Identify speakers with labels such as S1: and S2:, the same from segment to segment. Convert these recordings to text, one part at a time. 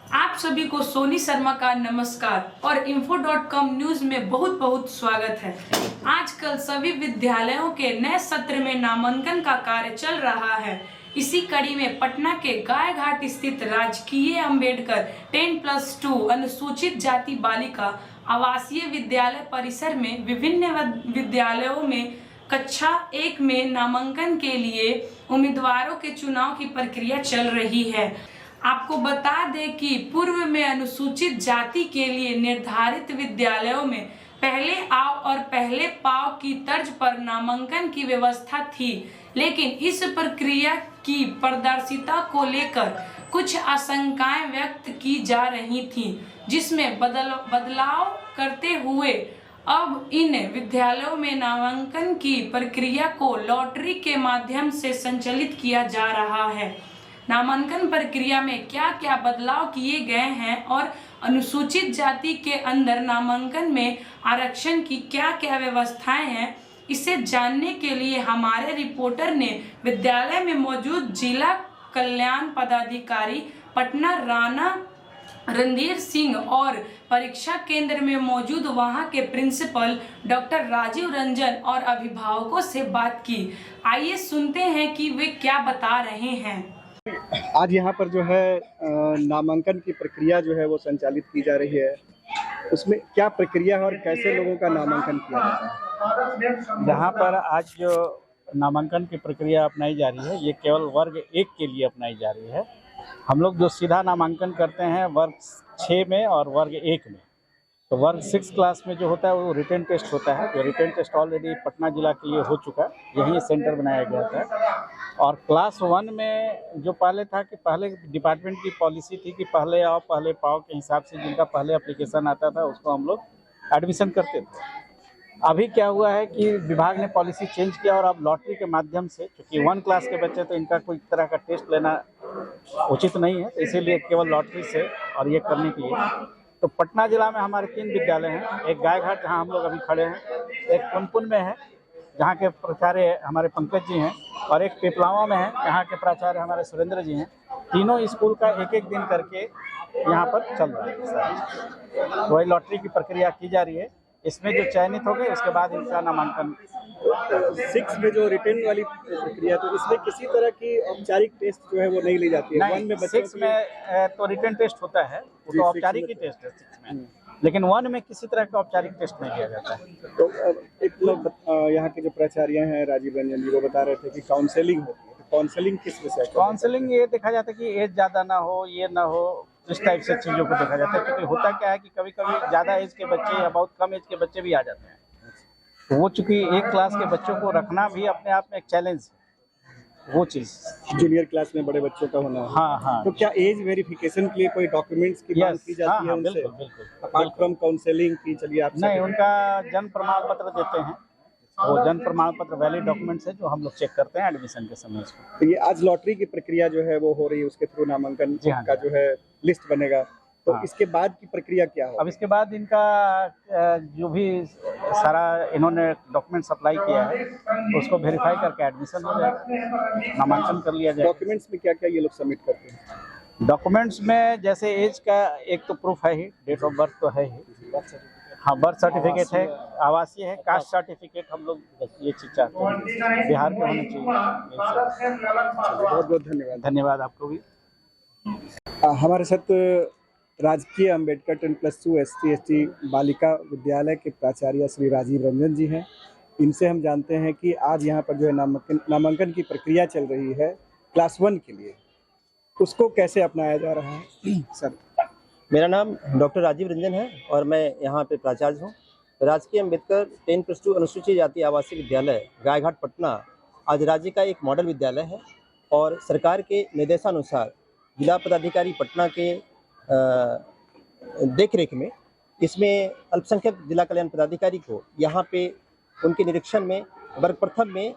S1: आप सभी को सोनी शर्मा का नमस्कार और info.com न्यूज में बहुत बहुत स्वागत है। आजकल सभी विद्यालयों के नए सत्र में नामांकन का कार्य चल रहा है। इसी कड़ी में पटना के गायघाट स्थित राजकीय अंबेडकर 10+2 अनुसूचित जाति बालिका आवासीय विद्यालय परिसर में विभिन्न विद्यालयों में कक्षा 1 में नामांकन के लिए उम्मीदवारों के चुनाव की प्रक्रिया चल रही है। आपको बता दें कि पूर्व में अनुसूचित जाति के लिए निर्धारित विद्यालयों में पहले आओ और पहले पाओ की तर्ज पर नामांकन की व्यवस्था थी, लेकिन इस प्रक्रिया की पारदर्शिता को लेकर कुछ आशंकाएं व्यक्त की जा रही थीं, जिसमें बदलाव करते हुए अब इन विद्यालयों में नामांकन की प्रक्रिया को लॉटरी के माध्यम से संचालित किया जा रहा है। नामांकन प्रक्रिया में क्या क्या बदलाव किए गए हैं और अनुसूचित जाति के अंदर नामांकन में आरक्षण की क्या क्या व्यवस्थाएं हैं, इसे जानने के लिए हमारे रिपोर्टर ने विद्यालय में मौजूद जिला कल्याण पदाधिकारी पटना राणा रणधीर सिंह और परीक्षा केंद्र में मौजूद वहां के प्रिंसिपल डॉक्टर राजीव रंजन और अभिभावकों से बात की। आइए सुनते हैं कि वे क्या बता रहे हैं।
S2: आज यहाँ पर जो है नामांकन की प्रक्रिया जो है वो संचालित की जा रही है। उसमें क्या प्रक्रिया है और कैसे लोगों का नामांकन किया जा रहा है?
S3: यहाँ पर आज जो नामांकन की प्रक्रिया अपनाई जा रही है, ये केवल वर्ग 1 के लिए अपनाई जा रही है। हम लोग जो सीधा नामांकन करते हैं वर्ग 6 में और वर्ग 1 में, तो वर्ग 6 क्लास में जो होता है वो रिटन टेस्ट होता है। जो रिटन टेस्ट ऑलरेडी पटना जिला के लिए हो चुका है, यही सेंटर बनाया गया था। और क्लास 1 में जो पहले था कि पहले डिपार्टमेंट की पॉलिसी थी कि पहले आओ पहले पाओ के हिसाब से जिनका पहले एप्लीकेशन आता था उसको हम लोग एडमिशन करते थे। अभी क्या हुआ है कि विभाग ने पॉलिसी चेंज किया और अब लॉटरी के माध्यम से, क्योंकि 1 क्लास के बच्चे तो इनका कोई तरह का टेस्ट लेना उचित नहीं है, तो इसीलिए केवल लॉटरी से और ये करने के लिए तो पटना जिला में हमारे 3 विद्यालय हैं। एक गायघाट जहां हम लोग अभी खड़े हैं, एक पुनपुन में है जहां के प्राचार्य हमारे पंकज जी हैं, और एक पिपलावा में है जहां के प्राचार्य हमारे सुरेंद्र जी हैं। तीनों स्कूल का एक दिन करके यहाँ पर चल रहा है। वही लॉटरी की प्रक्रिया की जा रही है। इसमें जो चयनित हो गए उसके बाद इनका नामांकन।
S2: 6 में जो रिटर्न वाली प्रक्रिया, तो इसमें किसी तरह की औपचारिक टेस्ट जो है वो नहीं ली जाती है। 1 में
S3: 6 में तो रिटर्न टेस्ट होता है, वो तो औपचारिक ही टेस्ट है 6 में, लेकिन 1 में किसी तरह का औपचारिक टेस्ट नहीं किया जाता है।
S2: तो एक लोग यहाँ के जो प्राचार्य हैं राजीव रंजन जी, वो बता रहे थे कि काउंसलिंग होती है। तो काउंसलिंग किस विषय?
S3: काउंसलिंग ये देखा जाता है कि एज ज़्यादा ना हो, ये ना हो, इस टाइप से चीज़ों को देखा जाता है। क्योंकि होता क्या है कि कभी कभी ज़्यादा एज के बच्चे या बहुत कम एज के बच्चे भी आ जाते हैं। तो वो चूँकि 1 क्लास के बच्चों को रखना भी अपने आप में एक चैलेंज है, वो चीज़
S2: जूनियर क्लास में बड़े बच्चों का होना।
S3: हाँ।
S2: तो क्या एज वेरिफिकेशन के लिए कोई डॉक्यूमेंट्स की मांग की जाती है उनसे?
S3: बिल्कुल।
S2: अपार्ट फ्रॉम काउंसलिंग की, चलिए आप
S3: नहीं, उनका जन्म प्रमाण पत्र देते हैं। वो जन्म प्रमाण पत्र वैलिड डॉक्यूमेंट्स है जो हम लोग चेक करते हैं एडमिशन के समय उसको।
S2: तो ये आज लॉटरी की प्रक्रिया जो है वो हो रही है, उसके थ्रू नामांकन का जो है लिस्ट बनेगा। तो इसके बाद की प्रक्रिया क्या हो?
S3: अब इसके बाद इनका जो भी सारा इन्होंने डॉक्यूमेंट्स अप्लाई किया है उसको वेरीफाई करके एडमिशन हो जाएगा, नामांकन कर लिया जाएगा।
S2: डॉक्यूमेंट्स में क्या क्या ये लोग सबमिट करते हैं?
S3: डॉक्यूमेंट्स में जैसे एज का एक तो प्रूफ है ही, डेट ऑफ बर्थ तो है ही, हाँ, बर्थ सर्टिफिकेट है, आवासीय है, कास्ट सर्टिफिकेट हम लोग ये चीज़ चाहते हैं बिहार के होने चाहिए।
S2: बहुत बहुत धन्यवाद।
S3: धन्यवाद आपको भी।
S2: हमारे साथ राजकीय अंबेडकर 10+2 SC/ST बालिका विद्यालय के प्राचार्य श्री राजीव रंजन जी हैं। इनसे हम जानते हैं कि आज यहाँ पर जो है नामांकन की प्रक्रिया चल रही है क्लास 1 के लिए, उसको कैसे अपनाया जा रहा है? सर,
S4: मेरा नाम डॉक्टर राजीव रंजन है और मैं यहाँ पे प्राचार्य हूँ। राजकीय अंबेडकर 10+2 अनुसूचित जाति आवासीय विद्यालय गायघाट पटना आज राज्य का एक मॉडल विद्यालय है और सरकार के निर्देशानुसार जिला पदाधिकारी पटना के देखरेख में इसमें अल्पसंख्यक जिला कल्याण पदाधिकारी को यहाँ पे उनके निरीक्षण में वर्ग प्रथम में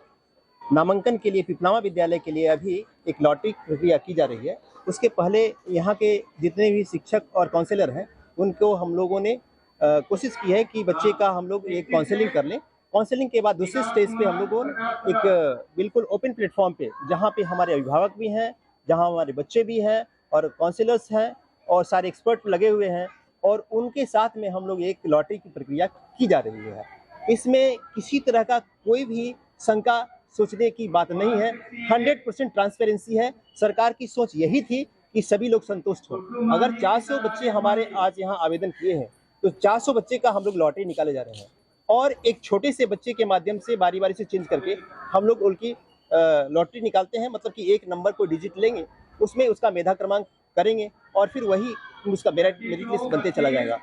S4: नामांकन के लिए पिपलावा विद्यालय के लिए अभी एक लॉटरी प्रक्रिया की जा रही है। उसके पहले यहाँ के जितने भी शिक्षक और काउंसलर हैं उनको हम लोगों ने कोशिश की है कि बच्चे का हम लोग एक काउंसलिंग कर लें। काउंसलिंग के बाद दूसरे स्टेज पे हम लोगों ने एक बिल्कुल ओपन प्लेटफॉर्म पे, जहाँ पे हमारे अभिभावक भी हैं, जहाँ हमारे बच्चे भी हैं और काउंसलर्स हैं और सारे एक्सपर्ट लगे हुए हैं और उनके साथ में हम लोग एक लॉटरी की प्रक्रिया की जा रही है। इसमें किसी तरह का कोई भी शंका सोचने की बात नहीं है, 100% ट्रांसपेरेंसी है। सरकार की सोच यही थी कि सभी लोग संतुष्ट हो। अगर 400 बच्चे हमारे आज यहाँ आवेदन किए हैं तो 400 बच्चे का हम लोग लॉटरी निकाले जा रहे हैं और एक छोटे से बच्चे के माध्यम से बारी बारी से चेंज करके हम लोग उनकी लॉटरी निकालते हैं। मतलब कि एक नंबर को डिजिट लेंगे, उसमें उसका मेधा क्रमांक करेंगे और फिर वही उसका मेरिट लिस्ट बनते चला जाएगा।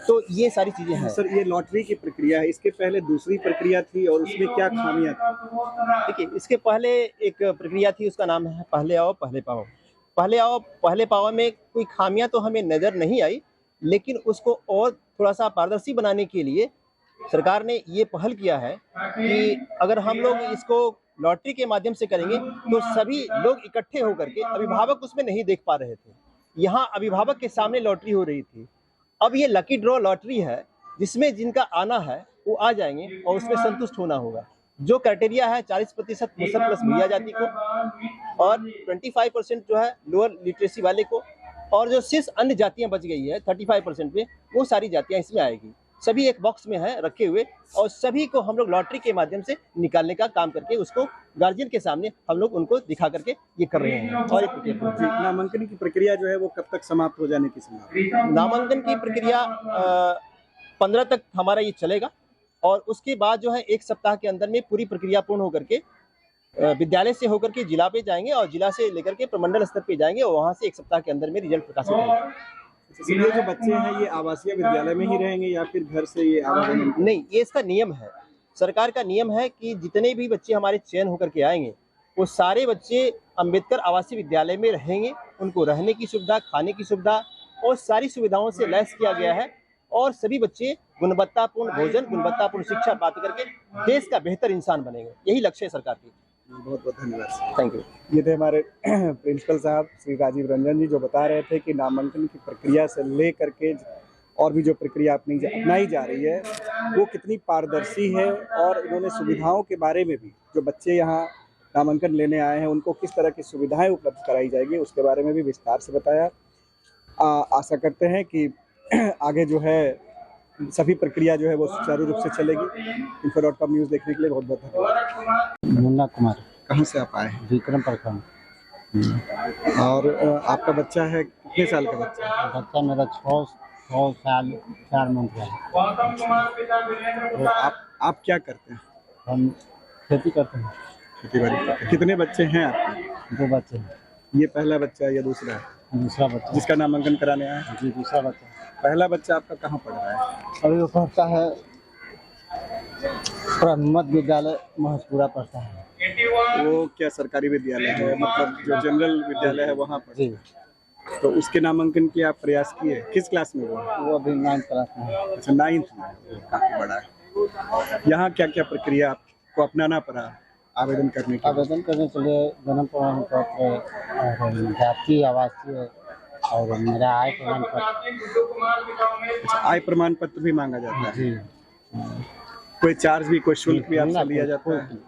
S4: तो ये सारी चीजें हैं।
S2: सर, ये लॉटरी की प्रक्रिया है, इसके पहले दूसरी प्रक्रिया थी और उसमें क्या खामियां थी?
S4: देखिए, इसके पहले एक प्रक्रिया थी, उसका नाम है पहले आओ पहले पाओ। पहले आओ पहले पाओ में कोई खामियां तो हमें नजर नहीं आई, लेकिन उसको और थोड़ा सा पारदर्शी बनाने के लिए सरकार ने ये पहल किया है कि अगर हम लोग इसको लॉटरी के माध्यम से करेंगे तो सभी लोग इकट्ठे होकर के, अभिभावक उसमें नहीं देख पा रहे थे, यहाँ अभिभावक के सामने लॉटरी हो रही थी। अब ये लकी ड्रॉ लॉटरी है जिसमें जिनका आना है वो आ जाएंगे और उसमें संतुष्ट होना होगा। जो क्राइटेरिया है 40% मुसर प्लस भैया जाति को और 25% जो है लोअर लिटरेसी वाले को, और जो शेष अन्य जातियां बच गई है 35% में, वो सारी जातियां इसमें आएगी। सभी एक बॉक्स में है रखे हुए और सभी को हम लोग लॉटरी के माध्यम से निकालने का काम करके उसको गार्जियन के सामने हम लोग उनको दिखा करके ये कर रहे हैं। और
S2: नामांकन की प्रक्रिया जो है वो कब तक समाप्त हो जाने की संभावना?
S4: नामांकन की प्रक्रिया 15 तक हमारा ये चलेगा और उसके बाद जो है 1 सप्ताह के अंदर में पूरी प्रक्रिया पूर्ण होकर के विद्यालय से होकर के जिला पे जाएंगे और जिला से लेकर के प्रमंडल स्तर पे जाएंगे और वहाँ से 1 सप्ताह के अंदर में रिजल्ट प्रकाशित होगा।
S2: ये जो बच्चे हैं ये आवासीय विद्यालय में ही रहेंगे या फिर घर से ये आवेदन?
S4: नहीं, ये इसका नियम है, सरकार का नियम है कि जितने भी बच्चे हमारे चयन होकर के आएंगे वो सारे बच्चे अंबेडकर आवासीय विद्यालय में रहेंगे। उनको रहने की सुविधा, खाने की सुविधा और सारी सुविधाओं से लैस किया गया है और सभी बच्चे गुणवत्तापूर्ण भोजन, गुणवत्तापूर्ण शिक्षा प्राप्त करके देश का बेहतर इंसान बनेंगे। यही लक्ष्य है सरकार की।
S2: बहुत बहुत धन्यवाद।
S4: Thank you.
S2: ये थे हमारे प्रिंसिपल साहब श्री राजीव रंजन जी, जो बता रहे थे कि नामांकन की प्रक्रिया से ले करके और भी जो प्रक्रिया अपनाई जा रही है वो कितनी पारदर्शी है और इन्होंने सुविधाओं के बारे में भी, जो बच्चे यहाँ नामांकन लेने आए हैं उनको किस तरह की सुविधाएं उपलब्ध कराई जाएगी उसके बारे में भी विस्तार से बताया। आशा करते हैं कि आगे जो है सभी प्रक्रिया जो है वो सुचारू रूप से चलेगी। info.com न्यूज़ देखने के लिए बहुत बहुत धन्यवाद।
S3: मुन्ना कुमार।
S2: कहाँ से आप आए हैं?
S3: विक्रम प्रखंड।
S2: और आपका बच्चा है, कितने साल का बच्चा है?
S3: बच्चा मेरा 6 साल 4 मंथ का है।
S2: तो आप क्या करते हैं?
S3: हम खेती करते हैं।
S2: खेती बाड़ी करते हैं। कितने बच्चे हैं आपके?
S3: 2 बच्चे हैं।
S2: ये पहला बच्चा या दूसरा है?
S3: दूसरा बच्चा।
S2: जिसका नामांकन कराने आए हैं?
S3: जी, दूसरा बच्चा।
S2: पहला बच्चा आपका कहाँ पढ़ रहा है?
S3: अभी वो पढ़ता है ब्रह्मत विद्यालय महसपुरा पढ़ता है।
S2: वो क्या सरकारी विद्यालय है, मतलब जो जनरल विद्यालय है वहाँ पर?
S3: जी।
S2: तो उसके नामांकन की आप प्रयास किए? किस क्लास में
S3: वो अभी 9th क्लास में है।
S2: अच्छा, 9th में, काफी बड़ा है। यहाँ क्या क्या प्रक्रिया आपको अपनाना पड़ा आवेदन करने के?
S3: आवेदन करने के लिए जन्म प्रमाण पत्र और जाति आवासीय और मेरा आय प्रमाण पत्र।
S2: अच्छा, आय प्रमाण पत्र भी मांगा जाता है?
S3: जी।
S2: कोई चार्ज भी, कोई शुल्क भी आपसे लिया जाता है?